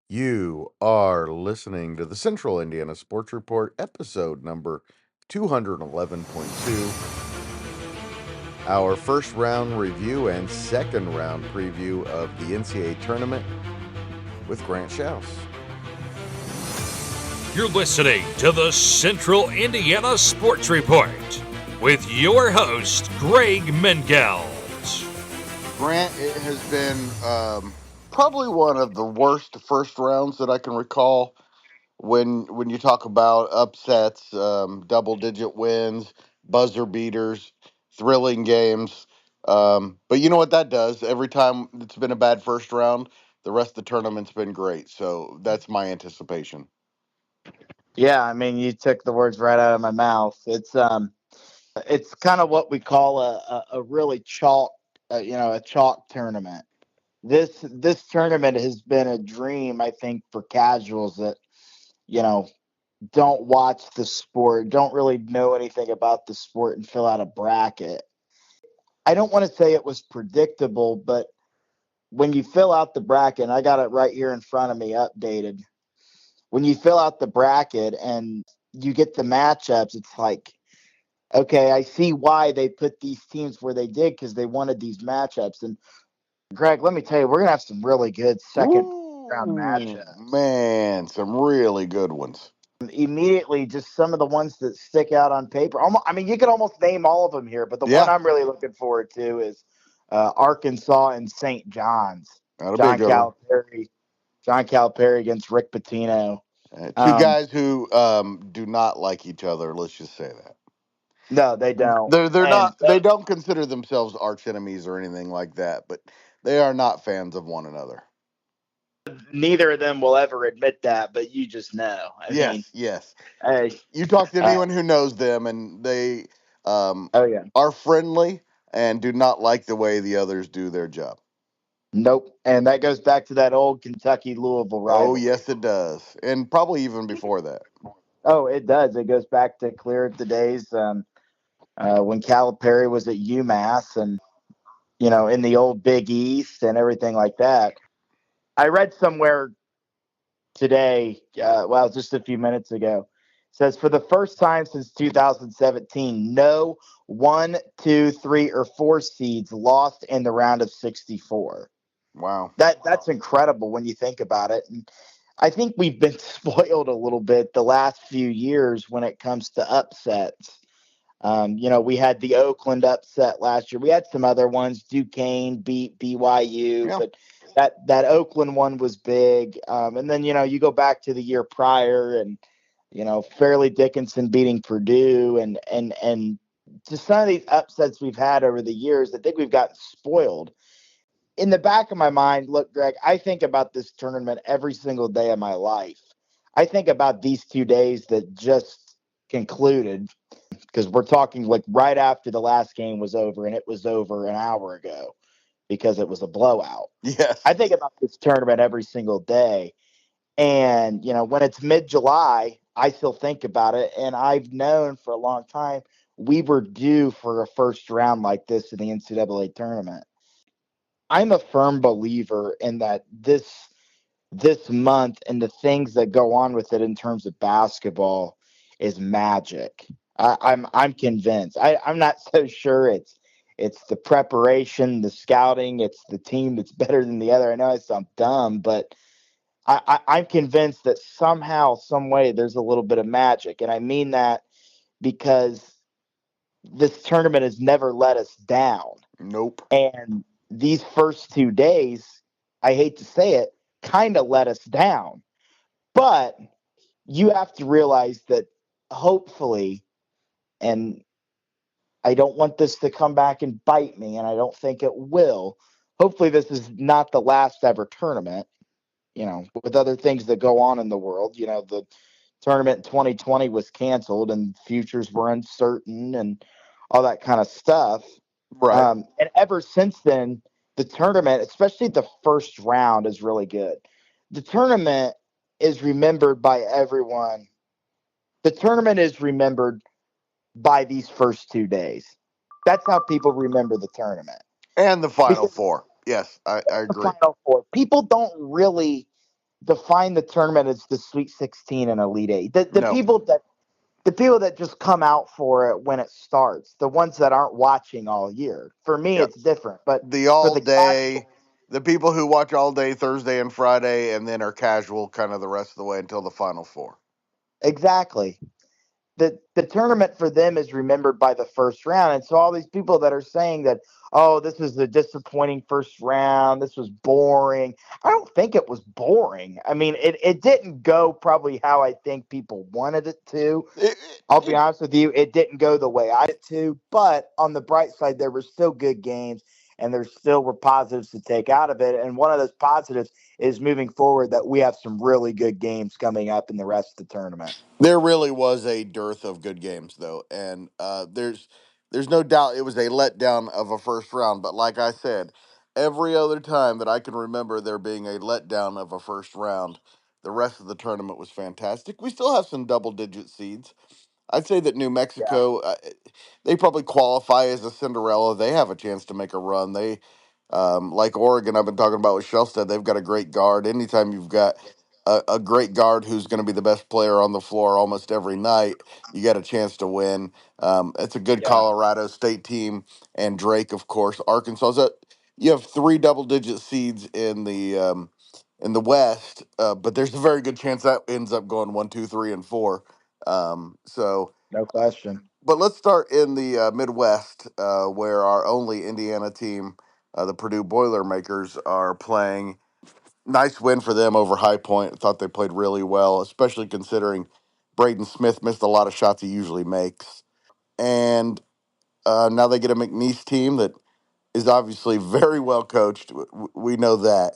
You are listening to the Central Indiana Sports Report, episode number 211.2, our first round review and second round preview of the NCAA Tournament with Grant Shouse. You're listening to the Central Indiana Sports Report with your host, Greg Mengelt. Grant, it has been probably one of the worst first rounds that I can recall. When you talk about upsets, double-digit wins, buzzer beaters, thrilling games. But you know what that does? Every time it's been a bad first round, the rest of the tournament's been great. So that's my anticipation. Yeah, I mean, you took the words right out of my mouth. It's kind of what we call a really a chalk tournament. This tournament has been a dream, I think, for casuals that you know don't watch the sport, don't really know anything about the sport, and fill out a bracket. I don't want to say it was predictable, but when you fill out the bracket, and I got it right here in front of me, updated. When you fill out the bracket and you get the matchups, it's like, okay, I see why they put these teams where they did because they wanted these matchups. And Greg, let me tell you, we're gonna have some really good second round matchups. Man, some really good ones. Immediately, just some of the ones that stick out on paper. I mean, you could almost name all of them here, but the one I'm really looking forward to is Arkansas and St. John's. That'll be a good one. John Calipari against Rick Pitino. Two guys who do not like each other. Let's just say that. No, they don't. They're not. They don't consider themselves arch enemies or anything like that, but they are not fans of one another. Neither of them will ever admit that, but you just know. Yes. You talk to anyone who knows them, and they are friendly and do not like the way the others do their job. Nope. And that goes back to that old Kentucky-Louisville rivalry. Oh, yes, it does. And probably even before that. Oh, it does. It goes back to clear the days when Calipari was at UMass and, in the old Big East and everything like that. I read somewhere today, just a few minutes ago, says for the first time since 2017, no 1, 2, 3, or 4 seeds lost in the round of 64. Wow. That's incredible when you think about it. And I think we've been spoiled a little bit the last few years when it comes to upsets. We had the Oakland upset last year. We had some other ones. Duquesne beat BYU, but that Oakland one was big. And then, you go back to the year prior and, Fairleigh Dickinson beating Purdue and just some of these upsets we've had over the years, I think we've gotten spoiled. In the back of my mind, look, Greg, I think about this tournament every single day of my life. I think about these 2 days that just concluded because we're talking like right after the last game was over, and it was over an hour ago because it was a blowout. Yes. I think about this tournament every single day. And, when it's mid-July, I still think about it. And I've known for a long time we were due for a first round like this in the NCAA tournament. I'm a firm believer in that this month and the things that go on with it in terms of basketball is magic. I'm convinced. I'm not so sure it's the preparation, the scouting, it's the team that's better than the other. I know I sound dumb, but I'm convinced that somehow, some way, there's a little bit of magic, and I mean that because this tournament has never let us down. Nope. And these first 2 days, I hate to say it, kind of let us down. But you have to realize that hopefully, and I don't want this to come back and bite me, and I don't think it will. Hopefully, this is not the last ever tournament, with other things that go on in the world. The tournament in 2020 was canceled and futures were uncertain and all that kind of stuff. Right. And ever since then, the tournament, especially the first round, is really good. The tournament is remembered by everyone. The tournament is remembered by these first 2 days. That's how people remember the tournament. And the Final Four. Yes, I agree. The Final Four. People don't really define the tournament as the Sweet 16 and Elite Eight. No, The people that just come out for it when it starts, the ones that aren't watching all year. For me, yeah, it's different. But the for all the casual, day, the people who watch all day Thursday and Friday, and then are casual kind of the rest of the way until the Final Four. exactly. The tournament for them is remembered by the first round. And so all these people that are saying that, oh, this was a disappointing first round, this was boring. I don't think it was boring. I mean, it didn't go probably how I think people wanted it to. It, I'll be honest with you, it didn't go the way I did to, but on the bright side, there were still good games and there still were positives to take out of it. And one of those positives is moving forward that we have some really good games coming up in the rest of the tournament. There really was a dearth of good games, though, and there's no doubt it was a letdown of a first round. But like I said, every other time that I can remember there being a letdown of a first round, the rest of the tournament was fantastic. We still have some double digit seeds. I'd say that New Yeah. Mexico, they probably qualify as a Cinderella. They have a chance to make a run. They, like Oregon, I've been talking about with Shellstead, they've got a great guard. Anytime you've got a great guard who's going to be the best player on the floor almost every night, you got a chance to win. It's a good Yeah. Colorado State team, and Drake, of course. Arkansas. So you have three double digit seeds in the West, but there's a very good chance that ends up going 1, 2, 3, and 4. So, No question. but let's start in the Midwest, where our only Indiana team, the Purdue Boilermakers, are playing. Nice win for them over High Point. I thought they played really well, especially considering Braden Smith missed a lot of shots he usually makes. And now they get a McNeese team that is obviously very well coached. We know that.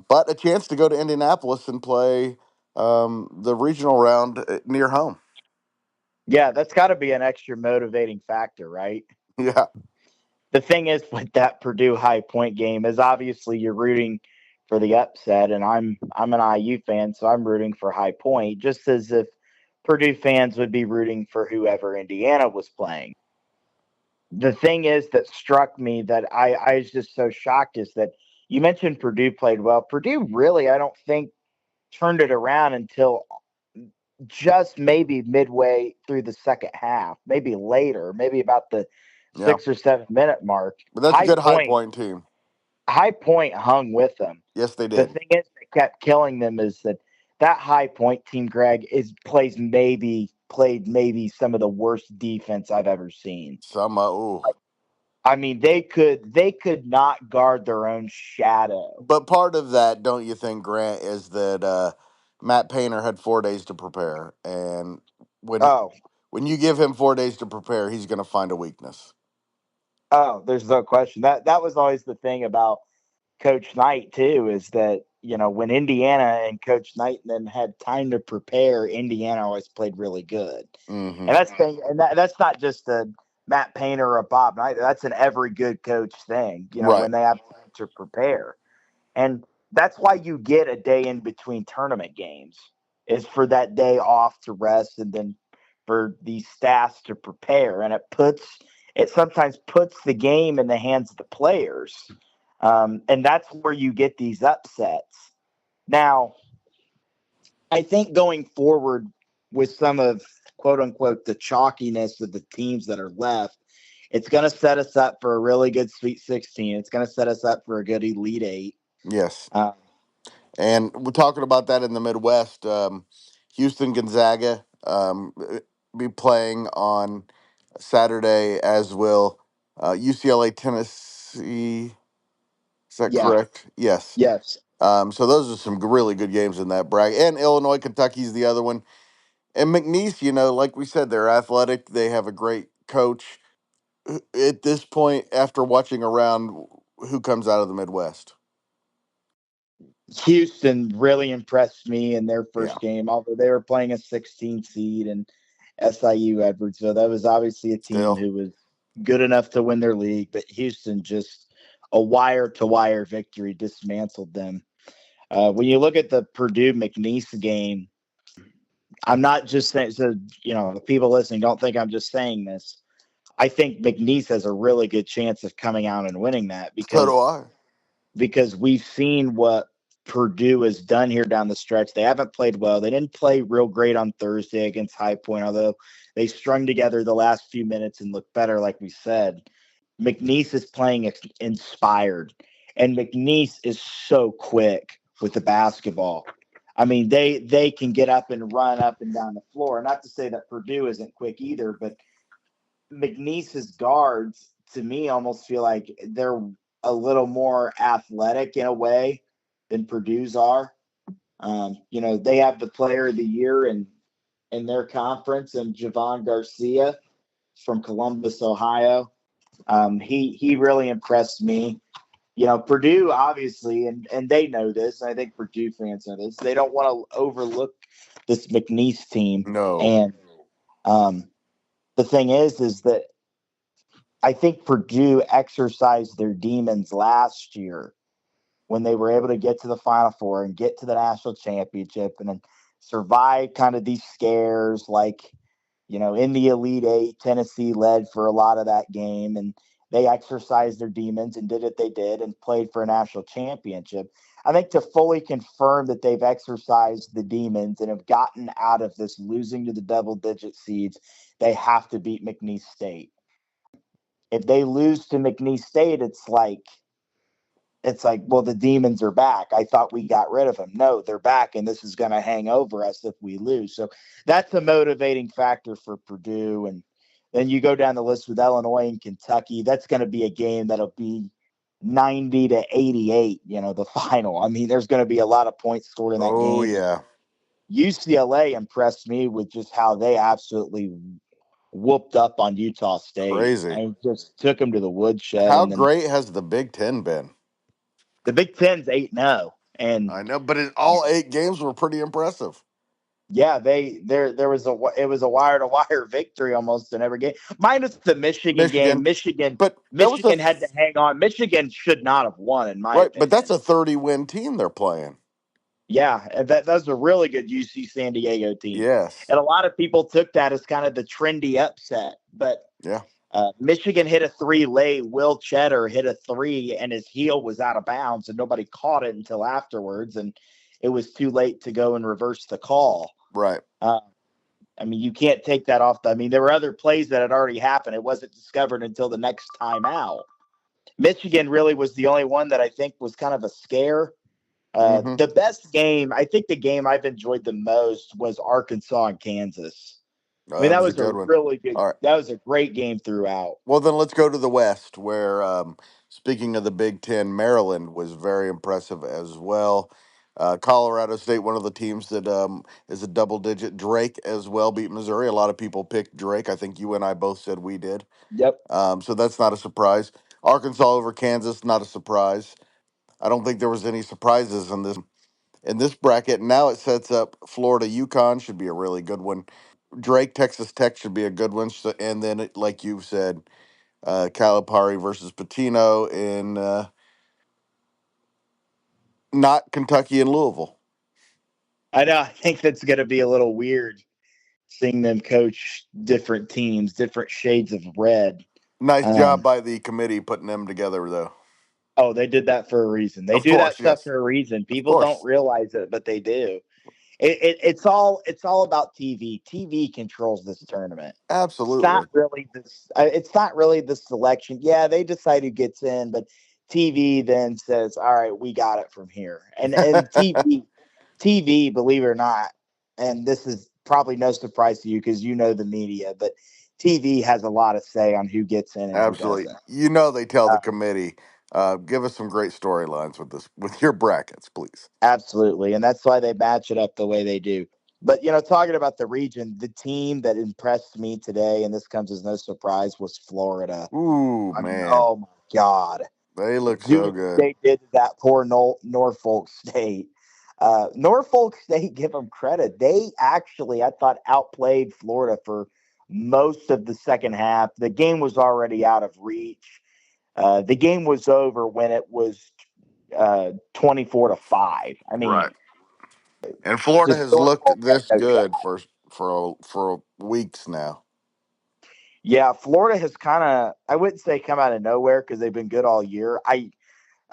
But a chance to go to Indianapolis and play the regional round near home. Yeah, that's got to be an extra motivating factor, right? Yeah. The thing is with that Purdue High Point game is obviously you're rooting for the upset, and I'm an IU fan, so I'm rooting for High Point, just as if Purdue fans would be rooting for whoever Indiana was playing. The thing is that struck me that I was just so shocked is that you mentioned Purdue played well. Purdue really, I don't think, turned it around until just maybe midway through the second half, maybe later, maybe about the Yeah. 6 or 7 minute mark. But that's a good High Point team. High Point hung with them. Yes, they The did. thing is that kept killing them is that High Point team, Greg, is played maybe some of the worst defense I've ever seen. Some, ooh. I mean, they could not guard their own shadow. But part of that, don't you think, Grant, is that Matt Painter had 4 days to prepare, and when Oh, when you give him 4 days to prepare, he's going to find a weakness. oh, there's no question. That was always the thing about Coach Knight too, is that when Indiana and Coach Knight then had time to prepare, Indiana always played really good. Hmm. And that's not just a Matt Painter or a Bob Knight. That's an every good coach thing. Right. When they have time to prepare. And that's why you get a day in between tournament games, is for that day off to rest and then for these staffs to prepare. And it sometimes puts the game in the hands of the players. And that's where you get these upsets. Now, I think going forward with some of quote unquote the chalkiness of the teams that are left, it's going to set us up for a really good Sweet 16. It's going to set us up for a good Elite Eight. Yes. Uh, And we're talking about that in the Midwest. Houston Gonzaga be playing on Saturday, as will UCLA Tennessee. Is that yeah, correct? Yes. yes. So those are some really good games in that bracket. And Illinois, Kentucky's the other one. And McNeese, like we said, they're athletic. They have a great coach. At this point, after watching around, who comes out of the Midwest? Houston really impressed me in their Yeah. first game, although they were playing a 16 seed and SIU Edwardsville. That was obviously a team Still. who was good enough to win their league, but Houston just a wire to wire victory dismantled them. When you look at the Purdue McNeese game, I'm not just saying, so, the people listening don't think I'm just saying this. I think McNeese has a really good chance of coming out and winning that So do because I. we've seen what Purdue has done here down the stretch. They haven't played well. They didn't play real great on Thursday against High Point, although they strung together the last few minutes and looked better, like we said. McNeese is playing inspired, and McNeese is so quick with the basketball. I mean, they can get up and run up and down the floor. Not to say that Purdue isn't quick either, but McNeese's guards, to me, almost feel like they're a little more athletic in a way than Purdue's are. They have the player of the year in their conference, and Javon Garcia from Columbus, Ohio. He really impressed me. Purdue obviously, and they know this. I think Purdue fans know this. They don't want to overlook this McNeese team. No. And the thing is that I think Purdue exercised their demons last year when they were able to get to the Final Four and get to the national championship and then survive kind of these scares. Like, in the Elite Eight, Tennessee led for a lot of that game, and they exercised their demons and did what they did and played for a national championship. I think to fully confirm that they've exercised the demons and have gotten out of this losing to the double-digit seeds, they have to beat McNeese State. If they lose to McNeese State, it's like, well, the demons are back. I thought we got rid of them. No, they're back, and this is going to hang over us if we lose. So that's a motivating factor for Purdue. And then you go down the list with Illinois and Kentucky. That's going to be a game that'll be 90-88, the final. I mean, there's going to be a lot of points scored in that Oh, game. yeah. UCLA impressed me with just how they absolutely whooped up on Utah State. Crazy. I just took them to the woodshed. How And then great has the Big Ten been? the Big Ten's 8-0. And I know, but all 8 games were pretty impressive. yeah, there was it was a wire to wire victory almost in every game, minus the Michigan game. Michigan, but that was Michigan had to hang on. Michigan should not have won, in my right, but opinion. that's a 30-win team they're playing. Yeah, and that's a really good UC San Diego team. Yes. And a lot of people took that as kind of the trendy upset, but Yeah. Michigan hit a three late. Will Cheddar hit a three, and his heel was out of bounds, and nobody caught it until afterwards, and it was too late to go and reverse the call. Right. I mean, you can't take that off. I mean, there were other plays that had already happened. It wasn't discovered until the next time out. Michigan really was the only one that I think was kind of a scare. The best game, I think the game I've enjoyed the most was Arkansas and Kansas. I mean, that was a good one. really good. All right. That was a great game throughout. Well, then let's go to the West, where speaking of the Big Ten, Maryland was very impressive as well. Colorado State, one of the teams that is a double-digit. Drake as well beat Missouri. A lot of people picked Drake. I think you and I both said we did. Yep. So that's not a surprise. Arkansas over Kansas, not a surprise. I don't think there was any surprises in this bracket. Now it sets up Florida, UConn should be a really good one. Drake, Texas Tech should be a good one. So, and then, like you said, Calipari versus Patino in not Kentucky and Louisville. I know. I think that's going to be a little weird seeing them coach different teams, different shades of red. Nice job by the committee putting them together, though. Oh, they did that for a reason. They Of do that course, stuff yes. for a reason. Of People don't course. realize it, but they do. It's all about TV. TV controls this tournament. Absolutely. It's not really the selection. Yeah, they decide who gets in, but TV then says, "All right, we got it from here." And TV, believe it or not, and this is probably no surprise to you because you know the media, but TV has a lot of say on who gets in and Absolutely. who doesn't. You know, they tell the committee, give us some great storylines with your brackets, please. Absolutely. And that's why they match it up the way they do. But, talking about the region, the team that impressed me today, and this comes as no surprise, was Florida. Ooh, I mean, man. oh, my God. They look so Doing what good. they did to that poor Norfolk State. Norfolk State, give them credit. They actually, I thought, outplayed Florida for most of the second half. The game was already out of reach. The game was over when it was 24-5. I mean, Right. And Florida just has Norfolk looked had this no shot. good for weeks now. Yeah, Florida has kind of, I wouldn't say come out of nowhere because they've been good all year.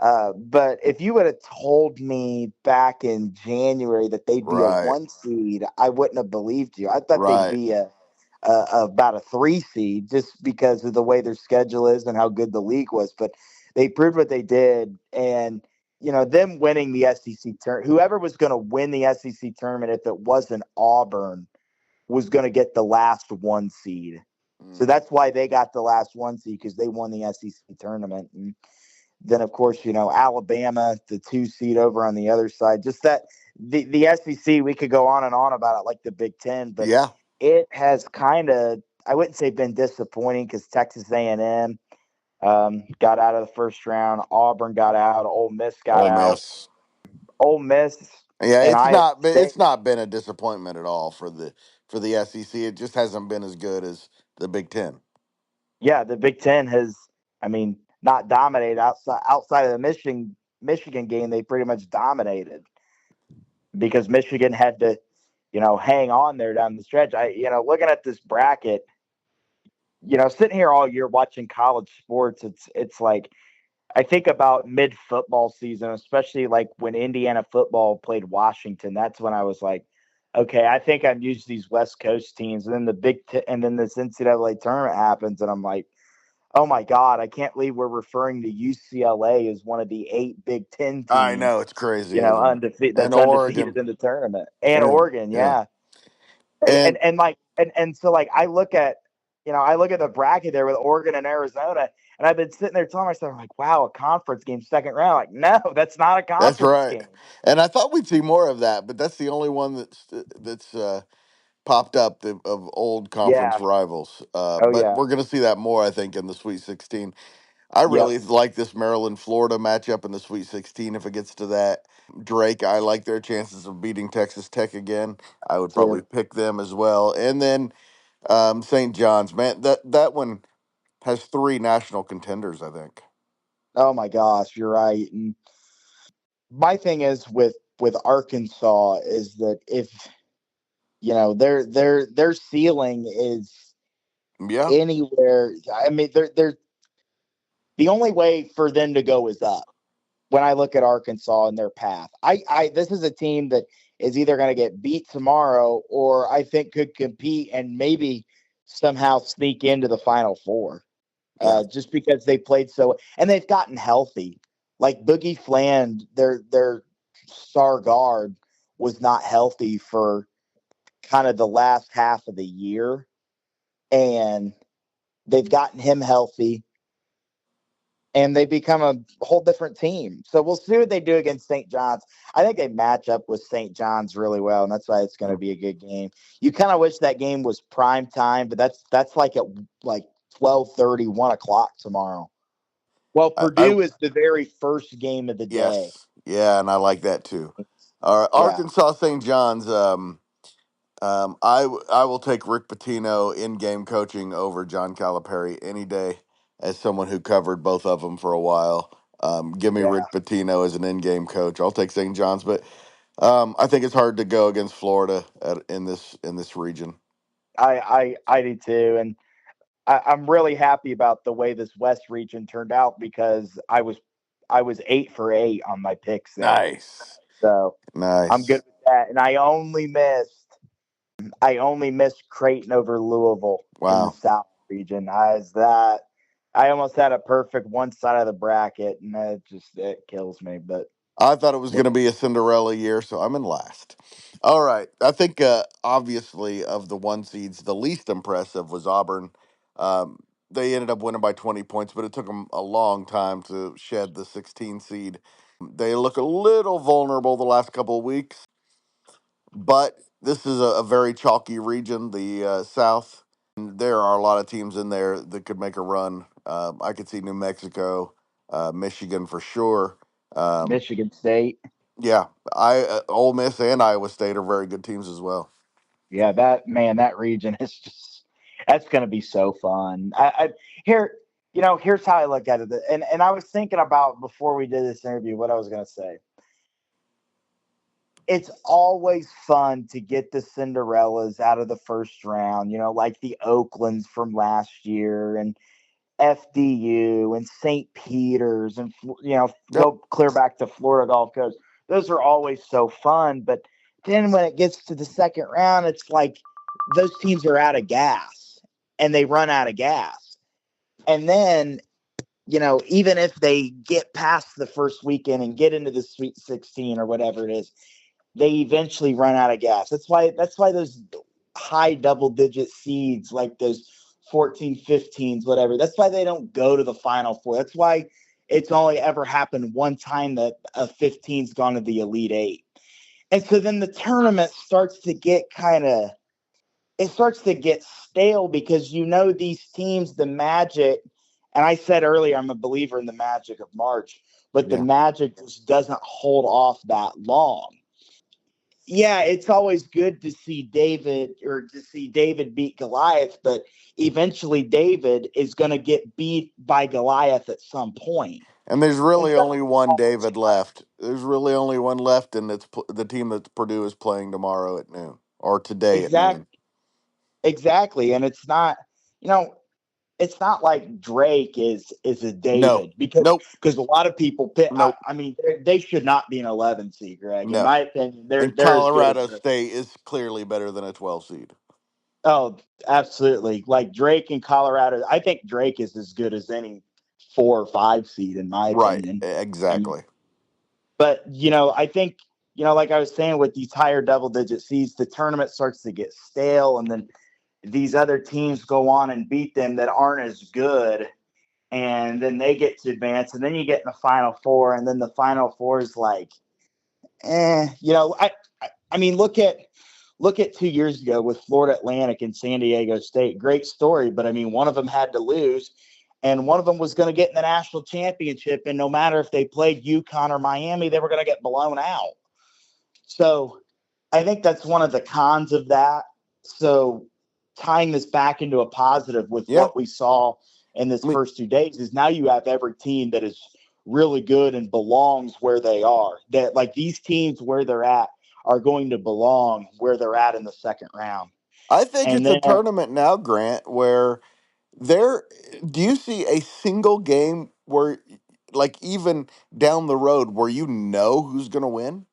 But if you would have told me back in January that they'd be a Right. 1 seed, I wouldn't have believed you. I thought they'd Right. be about a 3 seed just because of the way their schedule is and how good the league was. But they proved what they did, and them winning the SEC tournament. Whoever was going to win the SEC tournament, if it wasn't Auburn, was going to get the last 1 seed. So Mm. that's why they got the last 1 seed because they won the SEC tournament. And then, of course, Alabama, the 2 seed over on the other side. Just that the SEC, we could go on and on about it like the Big Ten, but Yeah. it has kind of, I wouldn't say been disappointing because Texas A&M got out of the first round. Auburn got out. Ole Miss got Ole out. Miss. Ole Miss Yeah, and Iowa State. it's not been a disappointment at all for the SEC. It just hasn't been as good as the Big Ten. Yeah, the Big Ten has, I mean, not dominated outside of the Michigan game. They pretty much dominated because Michigan had to, hang on there down the stretch. Looking at this bracket, sitting here all year watching college sports, it's like I think about mid football season, especially like when Indiana football played Washington. That's when I was like, okay, I think I'm used to these West Coast teams. And then and then this NCAA tournament happens, and I'm like, oh my God, I can't believe we're referring to UCLA as one of the 8 Big Ten I teams, know it's crazy, isn't it? undefeated And that's undefeated Oregon. in the tournament. And And Oregon, yeah. yeah. And And so like I look at the bracket there with Oregon and Arizona, and I've been sitting there telling myself, like, wow, a conference game second round. Like, no, that's not a that's conference right. game. And I thought we'd see more of that, but that's the only one that's popped up of old conference Yeah. rivals. Oh But yeah. we're going to see that more, I think, in the Sweet 16. I Yep. really like this Maryland Florida matchup in the Sweet 16 if it gets to that. Drake, I like their chances of beating Texas Tech again. I would probably Too. pick them as well. And then St. John's, man, that one has three national contenders, I think. Oh my gosh, you're right. And my thing is with Arkansas is that if their ceiling is Yeah. anywhere. I mean, they're the only way for them to go is up. When I look at Arkansas and their path, this is a team that is either going to get beat tomorrow or I think could compete and maybe somehow sneak into the Final Four. Yeah. Just because they played so and they've gotten healthy. Like Boogie Fland, their star guard was not healthy for kind of the last half of the year, and they've gotten him healthy and they become a whole different team. So we'll see what they do against St. John's. I think they match up with St. John's really well, and that's why it's going to Yeah. be a good game. You kind of wish that game was prime time, but that's like at like 12:30, 1 o'clock tomorrow. Well, I Purdue is the very first game of the day. yes. Yeah, and I like that too. All right, Yeah, Arkansas St. John's. I will take Rick Pitino in game coaching over John Calipari any day as someone who covered both of them for a while. Give me yeah. Rick Pitino as an in game coach. I'll take St. John's, but I think it's hard to go against Florida in this region. I do too, and I'm really happy about the way this West region turned out because I was 8 for 8 on my picks there. Nice, So I'm good nice. with that. And I only missed Creighton over Louisville in the Wow. South region. I almost had a perfect one side of the bracket, and it kills me. But I thought it was yeah, going to be a Cinderella year, so I'm in last. All right. I think, obviously, of the one seeds, the least impressive was Auburn. Um, they ended up winning by 20 points, but it took them a long time to shed the 16 seed. They look a little vulnerable the last couple of weeks, but this is a very chalky region, the South. And there are a lot of teams in there that could make a run. I could see New Mexico, Michigan for sure. Um, Michigan State. yeah, I Ole Miss and Iowa State are very good teams as well. Yeah, that region is just that's going to be so fun. Here, here's how I look at it, and I was thinking about before we did this interview what I was going to say. It's always fun to get the Cinderellas out of the first round, like the Oaklands from last year. And FDU and St. Peter's and Yep. go clear back to Florida Gulf Coast. Those are always so fun, but then when it gets to the second round, it's like those teams are out of gas and they run out of gas. And then, even if they get past the first weekend and get into the Sweet 16 or whatever it is, they eventually run out of gas. That's why those high double digit seeds, like those 14, 15s, whatever, that's why they don't go to the Final Four. That's why it's only ever happened one time that a 15's gone to the Elite Eight. And so then the tournament starts to get stale because these teams, the Magic, and I said earlier I'm a believer in the Magic of March, but the Yeah. Magic just doesn't hold off that long. Yeah, it's always good to see David beat Goliath, but eventually David is going to get beat by Goliath at some point. And there's And really it doesn't only one always David left. There's really only one left, and it's the team that Purdue is playing tomorrow at noon or today at exact noon. exactly, and you know, it's not like Drake is a No. David Nope. because a lot of people pick. I, Nope. I mean, they should not be an 11 seed, Greg. In No. my opinion, And they're as good as Colorado the. State is clearly better than a 12 seed. Oh, absolutely. Like Drake in Colorado, I think Drake is as good as any 4 or 5 seed in my Right. opinion. And Exactly. but I think like I was saying with these higher double digit seeds, the tournament starts to get stale, and then these other teams go on and beat them that aren't as good, and then they get to advance, and then you get in the Final Four, and then the Final Four is like, I mean, look at 2 years ago with Florida Atlantic and San Diego State. Great story, but I mean, one of them had to lose, and one of them was going to get in the national championship, and no matter if they played UConn or Miami, they were going to get blown out. So I think that's one of the cons of that. So tying this back into a positive with Yeah. what we saw in this I mean, first 2 days is now you have every team that is really good and belongs where they are. That like these teams where they're at are going to belong where they're at in the second round. I think And it's a then tournament now, Grant, where there do you see a single game where, like, even down the road, where who's going to win?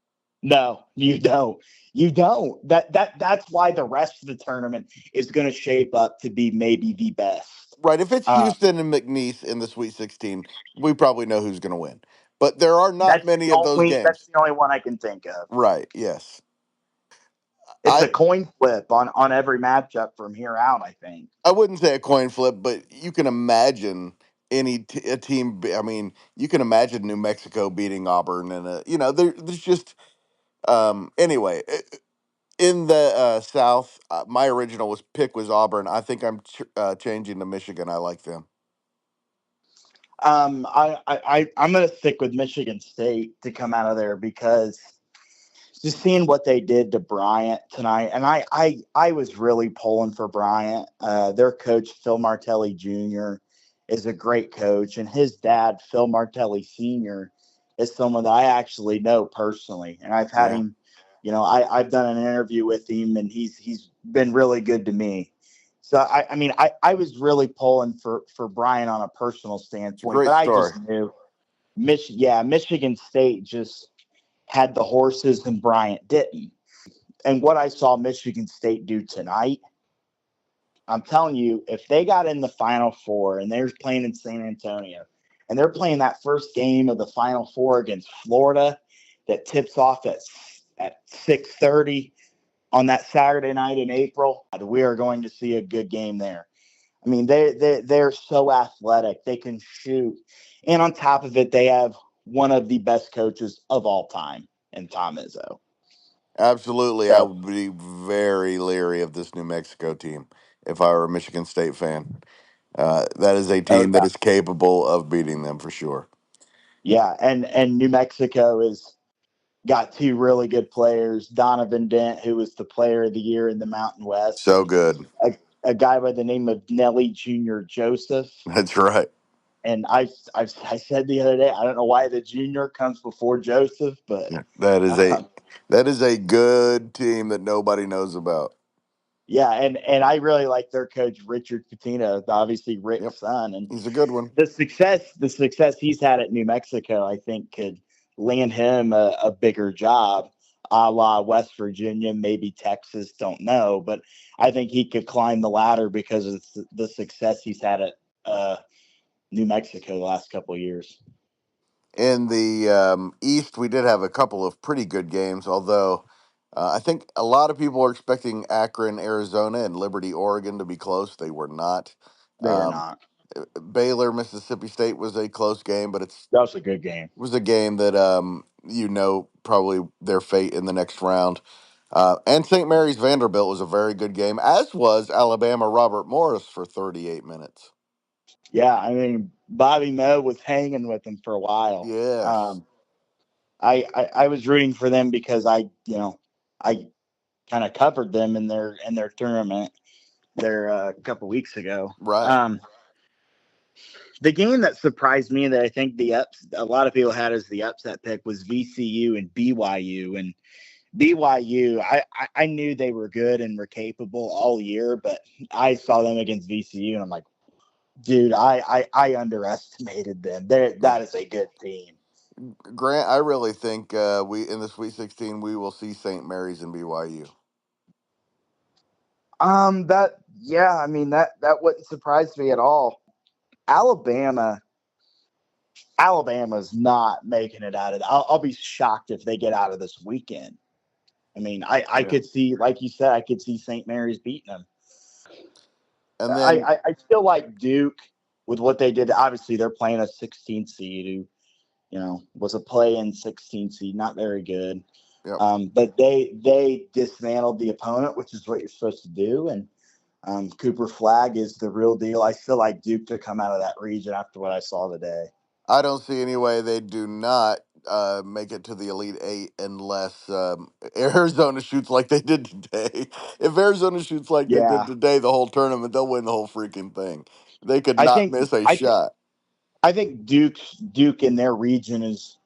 no, you don't. You don't. That's why the rest of the tournament is going to shape up to be maybe the best. Right. If it's Uh, Houston and McNeese in the Sweet 16, we probably know who's going to win. But there are not that's many the of those only that's games. the only one I can think of. Right. Yes. It's a I coin flip on every matchup from here out, I think. I wouldn't say a coin flip, but you can imagine a team. I mean, you can imagine New Mexico beating Auburn, and there's just anyway. In the South, my original pick was Auburn. I think changing to Michigan. I like them. I'm going to stick with Michigan State to come out of there because just seeing what they did to Bryant tonight, and I was really pulling for Bryant. Their coach Phil Martelli Jr. is a great coach, and his dad Phil Martelli Sr. is someone that I actually know personally, and I've had Yeah, him. I've done an interview with him, and he's been really good to me. So I mean I was really pulling for Bryant on a personal it's a standpoint, great but I story. just knew Michigan State just had the horses and Bryant didn't. And what I saw Michigan State do tonight, I'm telling you, if they got in the Final Four and they're playing in San Antonio and they're playing that first game of the Final Four against Florida that tips off at 6:30 on that Saturday night in April, we are going to see a good game there. I mean, they're so athletic. They can shoot. And on top of it, they have one of the best coaches of all time in Tom Izzo. Absolutely, I So, would be very leery of this New Mexico team if I were a Michigan State fan. That is a oh team that yeah, is capable of beating them for sure. yeah, and New Mexico is got two really good players. Donovan Dent, who was the Player of the Year in the Mountain West, So and good. a guy by the name of Nelly Junior Joseph. That's right. And I said the other day, I don't know why the Junior comes before Joseph, but That is a um, that is a good team that nobody knows about. Yeah, and I really like their coach Richard Pitino, obviously Yep, Rick's son, and he's a good one. the success he's had at New Mexico, I think, could land him a bigger job, a la West Virginia, maybe Texas, don't know, but I think he could climb the ladder because of the success he's had at New Mexico the last couple of years. In the East, we did have a couple of pretty good games, although I think a lot of people are expecting Akron, Arizona, and Liberty, Oregon to be close. They were not. They were Um, not. Baylor, Mississippi State was a close game, but That was a good game. was a game that probably their fate in the next round. And St. Mary's Vanderbilt was a very good game, as was Alabama Robert Morris for 38 minutes. Yeah, I mean, Bobby Moe was hanging with them for a while. Yes, I was rooting for them because I kind of covered them in their tournament there a couple weeks ago. right. The game that surprised me that I think a lot of people had as the upset pick was VCU and BYU. And BYU, I knew they were good and were capable all year, but I saw them against VCU and I'm like, dude, I underestimated them. That is a good team. Grant, I really think we in the Sweet 16 we will see St. Mary's and BYU. That yeah, I mean that wouldn't surprise me at all. Alabama, Alabama's not making it out of. I'll be shocked if they get out of this weekend. I mean, I Yeah, could see, like you said, I could see St. Mary's beating them. and then I still like Duke with what they did. Obviously, they're playing a 16 seed who was a play-in 16 seed, not very good. yep. But they dismantled the opponent, which is what you're supposed to do. And Cooper Flag is the real deal. I still like Duke to come out of that region after what I saw today. I don't see any way they do not make it to the Elite Eight unless Arizona shoots like they did today. If Arizona shoots like they did Yeah, today, the whole tournament, they'll win the whole freaking thing. They could I not think miss a I think shot. I think Duke in their region is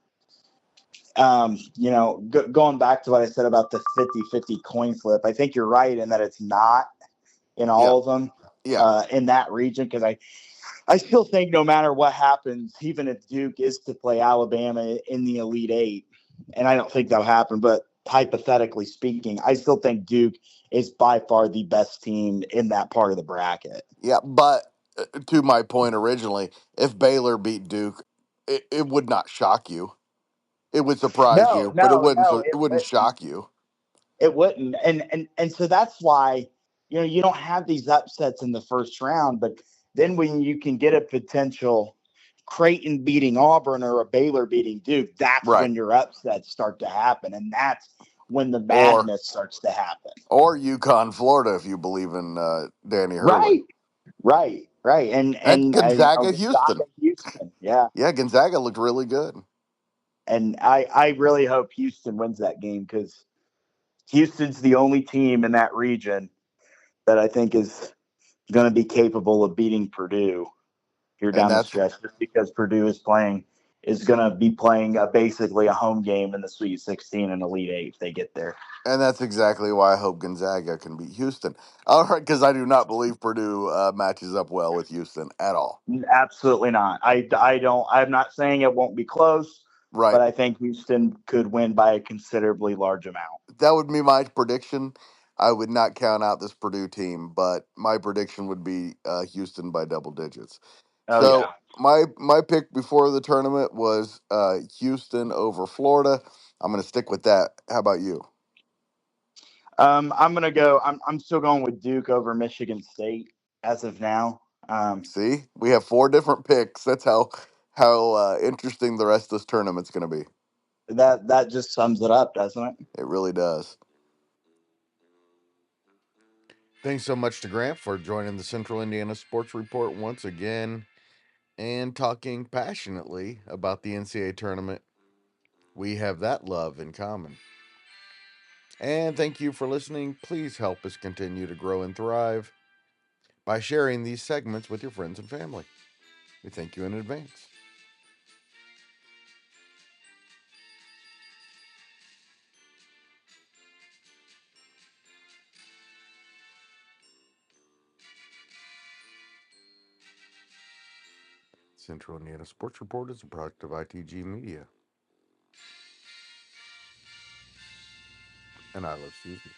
going back to what I said about the 50-50 coin flip. I think you're right in that it's not in Yeah, all of them yeah, in that region because I still think no matter what happens, even if Duke is to play Alabama in the Elite Eight, and I don't think that'll happen, but hypothetically speaking, I still think Duke is by far the best team in that part of the bracket. yeah. But to my point originally, if Baylor beat Duke, it would not shock you. It would surprise No, you, but no, no, it wouldn't shock you. it wouldn't. And so that's why, you don't have these upsets in the first round, but then when you can get a potential Creighton beating Auburn or a Baylor beating Duke, that's Right. when your upsets start to happen. And that's when the Or madness starts to happen. UConn, Florida, if you believe in Danny Hurley. Right. Right. Right. And And and I Gonzaga, Gonzaga Houston. Houston. Yeah. Yeah, Gonzaga looked really good. And I really hope Houston wins that game because Houston's the only team in that region that I think is going to be capable of beating Purdue here And down the that's stretch, just because Purdue is going to be playing basically a home game in the Sweet 16 and Elite Eight if they get there. exactly why I hope Gonzaga can beat Houston. All right, because I do not believe Purdue matches up well with Houston at all. Absolutely not. I don't. I'm not saying it won't be close, Right. but I think Houston could win by a considerably large amount. That would be my prediction. I would not count out this Purdue team, but my prediction would be Houston by double digits. Oh So yeah. my pick before the tournament was Houston over Florida. I'm going to stick with that. How about you? I'm gonna go. I'm still going with Duke over Michigan State as of now. See, we have four different picks. That's how interesting the rest of this tournament's going to be. That just sums it up, doesn't it? It really does. Thanks so much to Grant for joining the Central Indiana Sports Report once again and talking passionately about the NCAA tournament. We have that love in common. And thank you for listening. Please help us continue to grow and thrive by sharing these segments with your friends and family. We thank you in advance. Central Indiana Sports Report is a product of ITG Media. And I love Susie.